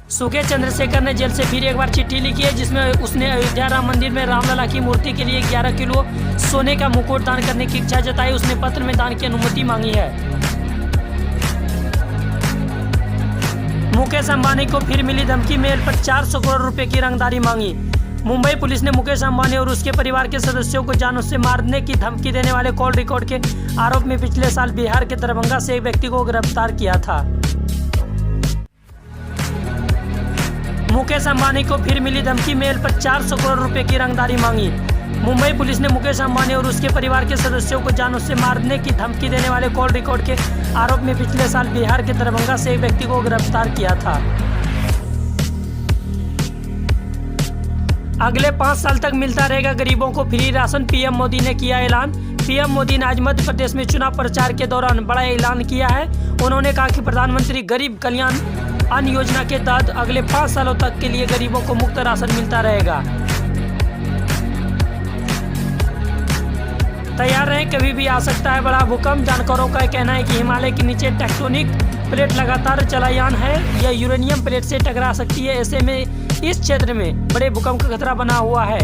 सुके चंद्रशेखर ने जेल से फिर एक बार चिट्ठी लिखी है, जिसमें उसने अयोध्या राम मंदिर में रामलला की मूर्ति के लिए 11 किलो सोने का मुकुट दान करने की इच्छा जताई। उसने पत्र में दान की अनुमति मांगी है। मुकेश अंबानी को फिर मिली धमकी, मेल पर 400 करोड़ रुपए की रंगदारी मांगी। मुंबई पुलिस ने मुकेश अंबानी और उसके परिवार के सदस्यों को जानों से मारने की धमकी देने वाले कॉल रिकॉर्ड के आरोप में पिछले साल बिहार के दरभंगा से एक व्यक्ति को गिरफ्तार किया था। मुकेश अंबानी को फिर मिली धमकी, मेल पर 400 करोड़ रुपए की रंगदारी मांगी। मुंबई पुलिस ने मुकेश अंबानी और उसके परिवार के सदस्यों को जानों से मारने की धमकी देने वाले कॉल रिकॉर्ड के आरोप में पिछले साल बिहार के दरभंगा से एक व्यक्ति को गिरफ्तार किया था। अगले 5 साल तक मिलता रहेगा गरीबों को फ्री राशन, पीएम मोदी ने किया ऐलान। पीएम मोदी ने आज मध्य प्रदेश में चुनाव प्रचार के दौरान बड़ा ऐलान किया है। उन्होंने कहा कि प्रधानमंत्री गरीब कल्याण अन्न योजना के तहत अगले 5 सालों तक के लिए गरीबों को मुफ्त राशन मिलता रहेगा। तैयार रहें, कभी भी आ सकता है बड़ा भूकंप। जानकारों का कहना है कि हिमालय के नीचे टेक्टोनिक प्लेट लगातार चलायमान है, यह यूरेनियम प्लेट से टकरा सकती है। ऐसे में इस क्षेत्र में बड़े भूकंप का खतरा बना हुआ है।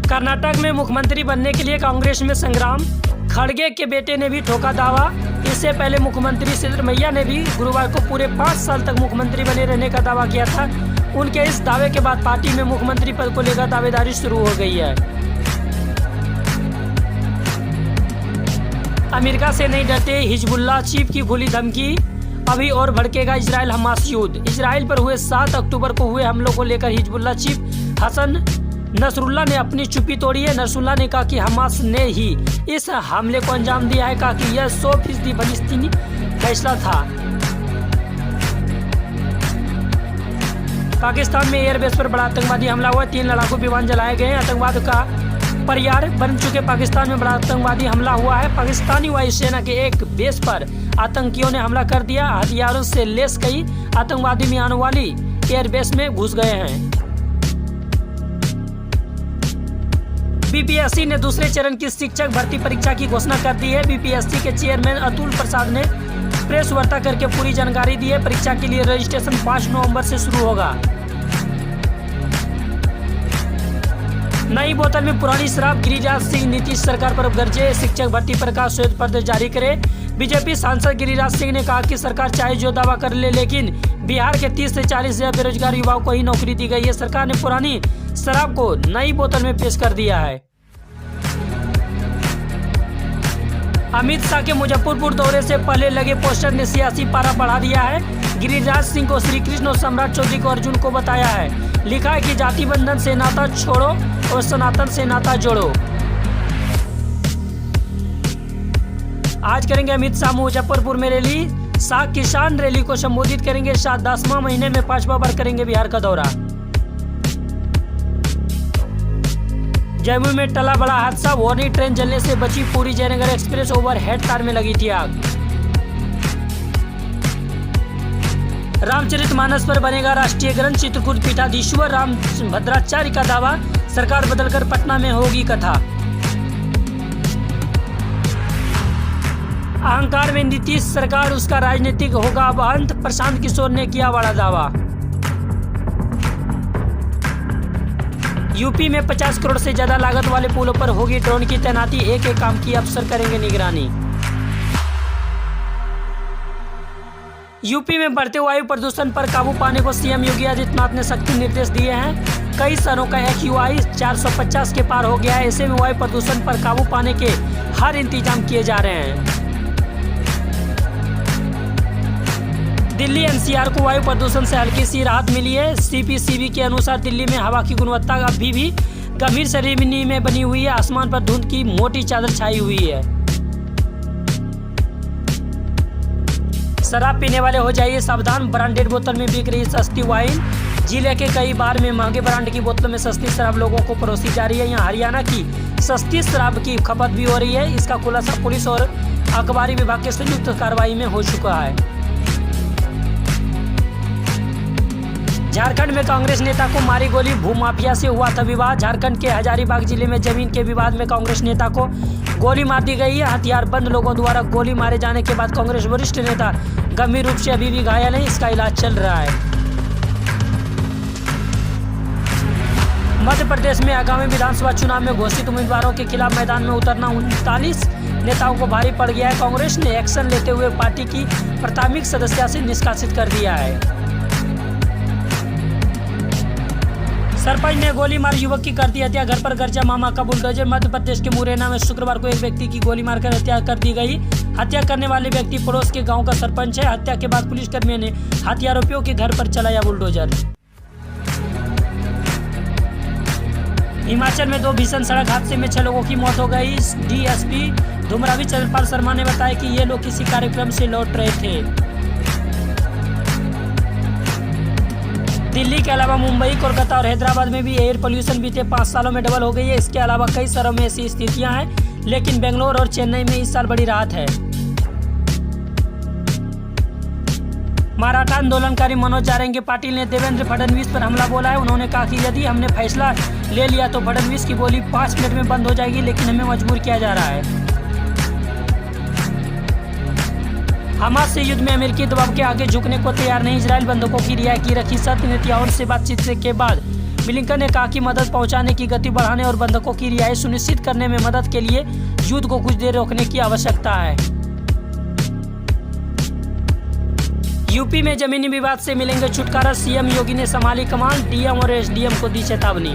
कर्नाटक में मुख्यमंत्री बनने के लिए कांग्रेस में संग्राम, खड़गे के बेटे ने भी ठोका दावा। इससे पहले मुख्यमंत्री सिद्धरमैया ने भी गुरुवार को पूरे 5 साल तक मुख्यमंत्री बने रहने का दावा किया था। उनके इस दावे के बाद पार्टी में मुख्यमंत्री पद को लेकर दावेदारी शुरू हो गई है। अमेरिका से नहीं डरते, हिजबुल्लाह चीफ की खुली धमकी। अभी और भड़केगा इजराइल हमास युद्ध। इजराइल पर हुए 7 अक्टूबर को हुए हमलों को लेकर हिजबुल्लाह चीफ हसन नसरुल्लाह ने अपनी चुप्पी तोड़ी है। नसरुल्लाह ने कहा कि हमास ने ही इस हमले को अंजाम दिया है। कहा कि यह 100% फलस्तीनी फैसला था। पाकिस्तान में एयरबेस पर बड़ा आतंकवादी हमला हुआ, 3 लड़ाकू विमान जलाए गए। आतंकवाद का परियार बन चुके पाकिस्तान में बड़ा आतंकवादी हमला हुआ है। पाकिस्तानी वायुसेना के एक बेस पर आतंकियों ने हमला कर दिया। हथियारों से लैस कई आतंकवादी मियानों वाली एयरबेस में घुस गए हैं। बीपीएससी ने दूसरे चरण की शिक्षक भर्ती परीक्षा की घोषणा कर दी है। बीपीएससी के चेयरमैन अतुल प्रसाद ने प्रेस वार्ता करके पूरी जानकारी दी है। परीक्षा के लिए रजिस्ट्रेशन 5 नवंबर से शुरू होगा। नई बोतल में पुरानी शराब, गिरिराज सिंह नीतीश सरकार पर गरजे। शिक्षक भर्ती पर का श्वेत पत्र जारी करे। बीजेपी सांसद गिरिराज सिंह ने कहा कि सरकार चाहे जो दावा कर ले, लेकिन बिहार के 30 से 40 हजार बेरोजगार युवाओं को ही नौकरी दी गई है। सरकार ने पुरानी शराब को नई बोतल में पेश कर दिया है। अमित शाह के मुजफ्फरपुर दौरे से पहले लगे पोस्टर ने सियासी पारा बढ़ा दिया है। गिरिराज सिंह को श्री कृष्ण और सम्राट चौधरी को अर्जुन को बताया है। लिखा है कि जाति बंधन से नाता छोड़ो और सनातन से नाता जोड़ो। आज करेंगे अमित शाह मुजफ्फरपुर में रैली। शाह किसान रैली को संबोधित करेंगे। शाह 10वां महीने में 5वां बार करेंगे बिहार का दौरा। जयपुर में टला बड़ा हादसा, वार्नी ट्रेन जलने से बची पूरी जयनगर एक्सप्रेस, ओवरहेड तार में लगी थी आग। रामचरितमानस पर बनेगा राष्ट्रीय ग्रंथ, चित्रकूट पीठाधीश्वर राम भद्राचार्य का दावा। सरकार बदलकर पटना में होगी कथा। अहंकार में नीतीश सरकार, उसका राजनीतिक होगा अब अंत, प्रशांत किशोर ने किया बड़ा दावा। यूपी में 50 करोड़ से ज्यादा लागत वाले पुलों पर होगी ड्रोन की तैनाती। एक एक काम की अफसर करेंगे निगरानी। यूपी में बढ़ते वायु प्रदूषण पर काबू पाने को सीएम योगी आदित्यनाथ ने सख्त निर्देश दिए हैं। कई शहरों का AQI 450 के पार हो गया है। ऐसे में वायु प्रदूषण पर काबू पाने के हर इंतजाम किए जा रहे हैं। दिल्ली NCR को वायु प्रदूषण से हल्की सी राहत मिली है। CPCB के अनुसार दिल्ली में हवा की गुणवत्ता अभी भी गंभीर श्रेणी में बनी हुई है। आसमान पर धुंध की मोटी चादर छाई हुई है। शराब पीने वाले हो जाइए सावधान, ब्रांडेड बोतल में बिक रही सस्ती वाइन। जिले के कई बार में महंगे ब्रांड की बोतलों में सस्ती शराब लोगों को परोसी जा रही है। यहाँ हरियाणा की सस्ती शराब की खपत भी हो रही है। इसका खुलासा पुलिस और आबकारी विभाग के संयुक्त कार्रवाई में हो चुका है। झारखंड में कांग्रेस नेता को मारी गोली, भूमाफिया से हुआ था विवाद। झारखंड के हजारीबाग जिले में जमीन के विवाद में कांग्रेस नेता को गोली मार दी गई है। हथियारबंद लोगों द्वारा गोली मारे जाने के बाद कांग्रेस वरिष्ठ नेता गंभीर रूप से अभी भी घायल है, इसका इलाज चल रहा है। मध्य प्रदेश में आगामी विधानसभा चुनाव में घोषित उम्मीदवारों के खिलाफ मैदान में उतरना 39 नेताओं को भारी पड़ गया है। कांग्रेस ने एक्शन लेते हुए पार्टी की प्राथमिक सदस्यता से निष्कासित कर दिया है। सरपंच ने गोली मार युवक की कर दी हत्या, घर पर गर्जा मामा का बुलडोजर। मध्य प्रदेश के मुरैना में शुक्रवार को एक व्यक्ति की गोली मारकर हत्या कर दी गई। हत्या करने वाले व्यक्ति पड़ोस के गांव का सरपंच है। हत्या के बाद पुलिसकर्मियों ने हत्यारोपियों के घर पर चलाया बुलडोजर। हिमाचल में 2 भीषण सड़क हादसे में 6 लोगों की मौत हो गई। डीएसपी धुमरावी चंद्रपाल शर्मा ने बताया कि ये लोग किसी कार्यक्रम से लौट रहे थे। दिल्ली के अलावा मुंबई, कोलकाता और हैदराबाद में भी एयर पोल्यूशन बीते 5 सालों में डबल हो गई है। इसके अलावा कई शहरों में ऐसी स्थितियां हैं, लेकिन बेंगलोर और चेन्नई में इस साल बड़ी राहत है। मराठा आंदोलनकारी मनोज जारंगी पाटिल ने देवेंद्र फडणवीस पर हमला बोला है। उन्होंने कहा कि यदि हमने फैसला ले लिया तो फडणवीस की गोली 5 मिनट में बंद हो जाएगी, लेकिन हमें मजबूर किया जा रहा है। हमास से युद्ध में अमेरिकी दबाव के आगे झुकने को तैयार नहीं। इजराइल बंधकों की रिहाई की रखी शर्त। नेतन्याहू से बातचीत के बाद ब्लिंकन ने कहा कि मदद पहुंचाने की गति बढ़ाने और बंधकों की रिहाई सुनिश्चित करने में मदद के लिए युद्ध को कुछ देर रोकने की आवश्यकता है। यूपी में जमीनी विवाद से मिलेंगे छुटकारा, सीएम योगी ने संभाली कमान। डीएम और एसडीएम को दी चेतावनी।